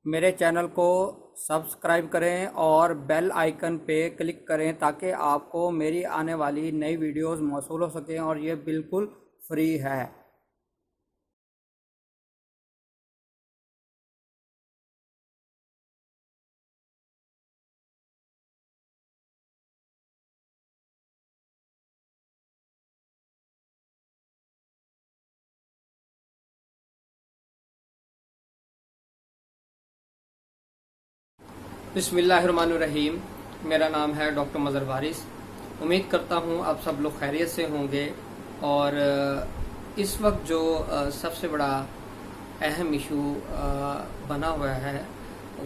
میرے چینل کو سبسکرائب کریں اور بیل آئیکن پہ کلک کریں تاکہ آپ کو میری آنے والی نئی ویڈیوز موصول ہو سکیں، اور یہ بالکل فری ہے۔ بسم اللہ الرحمن الرحیم۔ میرا نام ہے ڈاکٹر مظہر وارث۔ امید کرتا ہوں آپ سب لوگ خیریت سے ہوں گے، اور اس وقت جو سب سے بڑا اہم ایشو بنا ہوا ہے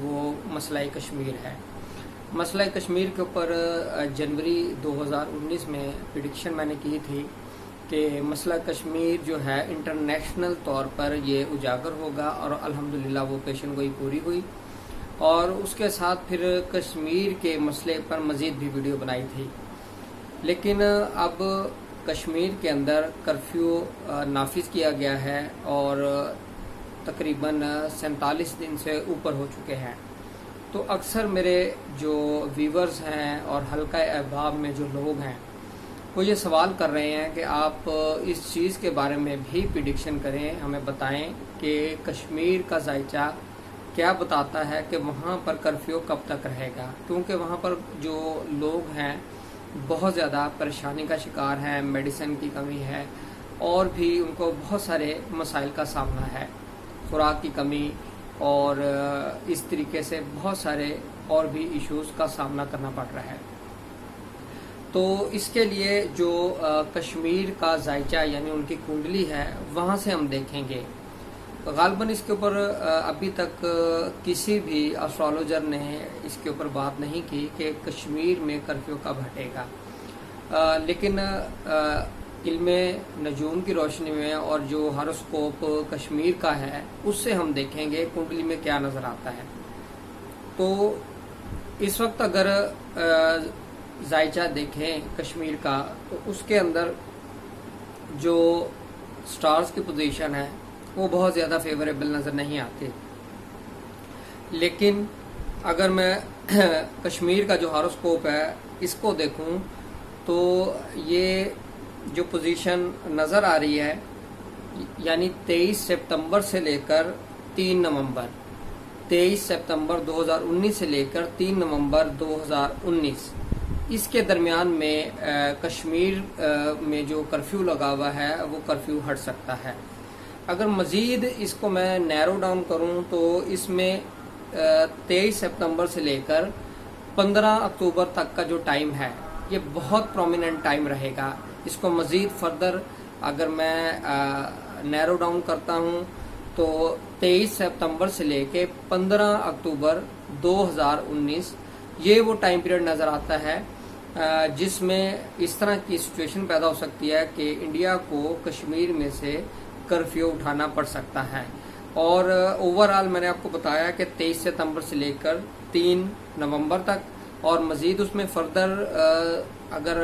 وہ مسئلہ کشمیر ہے۔ مسئلہ کشمیر کے اوپر جنوری 2019 میں پریڈکشن میں نے کی تھی کہ مسئلہ کشمیر جو ہے انٹرنیشنل طور پر یہ اجاگر ہوگا، اور الحمدللہ وہ پیشن گوئی پوری ہوئی، اور اس کے ساتھ پھر کشمیر کے مسئلے پر مزید بھی ویڈیو بنائی تھی۔ لیکن اب کشمیر کے اندر کرفیو نافذ کیا گیا ہے، اور تقریباً 47 دن سے اوپر ہو چکے ہیں۔ تو اکثر میرے جو ویورز ہیں اور حلقہ احباب میں جو لوگ ہیں وہ یہ سوال کر رہے ہیں کہ آپ اس چیز کے بارے میں بھی پریڈکشن کریں، ہمیں بتائیں کہ کشمیر کا ذائچہ کیا بتاتا ہے کہ وہاں پر کرفیو کب تک رہے گا، کیونکہ وہاں پر جو لوگ ہیں بہت زیادہ پریشانی کا شکار ہیں، میڈیسن کی کمی ہے، اور بھی ان کو بہت سارے مسائل کا سامنا ہے، خوراک کی کمی، اور اس طریقے سے بہت سارے اور بھی ایشوز کا سامنا کرنا پڑ رہا ہے۔ تو اس کے لیے جو کشمیر کا ذائچہ یعنی ان کی کنڈلی ہے وہاں سے ہم دیکھیں گے۔ غالباً اس کے اوپر ابھی تک کسی بھی اسٹرالوجر نے اس کے اوپر بات نہیں کی کہ کشمیر میں کرفیو کب ہٹے گا، لیکن علم نجوم کی روشنی میں اور جو ہاروسکوپ کشمیر کا ہے اس سے ہم دیکھیں گے کنڈلی میں کیا نظر آتا ہے۔ تو اس وقت اگر ذائچہ دیکھیں کشمیر کا تو اس کے اندر جو سٹارز کی پوزیشن ہے وہ بہت زیادہ فیوریبل نظر نہیں آتی، لیکن اگر میں کشمیر کا جو ہاروسکوپ ہے اس کو دیکھوں تو یہ جو پوزیشن نظر آ رہی ہے یعنی 23 سپتمبر سے لے کر 3 نومبر 23 سپتمبر 2019 سے لے کر 3 نومبر 2019 اس کے درمیان میں کشمیر میں جو کرفیو لگا ہوا ہے وہ کرفیو ہٹ سکتا ہے۔ اگر مزید اس کو میں نیرو ڈاؤن کروں تو اس میں 23 سپتمبر سے لے کر 15 اکتوبر تک کا جو ٹائم ہے یہ بہت پرومیننٹ ٹائم رہے گا۔ اس کو مزید فردر اگر میں نیرو ڈاؤن کرتا ہوں تو 23 سپتمبر سے لے کے 15 اکتوبر 2019 یہ وہ ٹائم پیریڈ نظر آتا ہے جس میں اس طرح کی سچویشن پیدا ہو سکتی ہے کہ انڈیا کو کشمیر میں سے کرفیو اٹھانا پڑ سکتا ہے۔ اور اوورآل میں نے آپ کو بتایا کہ 23 ستمبر سے لے کر 3 نومبر تک، اور مزید اس میں فردر اگر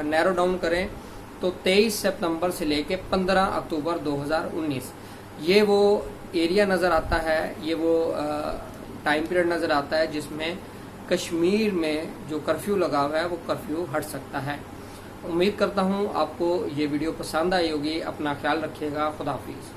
نیرو ڈاؤن کریں تو 23 سپتمبر سے لے کے 15 اکتوبر 2019 یہ وہ ایریا نظر آتا ہے، یہ وہ ٹائم پیریڈ نظر آتا ہے جس میں کشمیر میں جو کرفیو لگا ہوا ہے وہ کرفیو ہٹ سکتا ہے۔ امید کرتا ہوں آپ کو یہ ویڈیو پسند آئی ہوگی۔ اپنا خیال رکھیے گا۔ خدا حافظ۔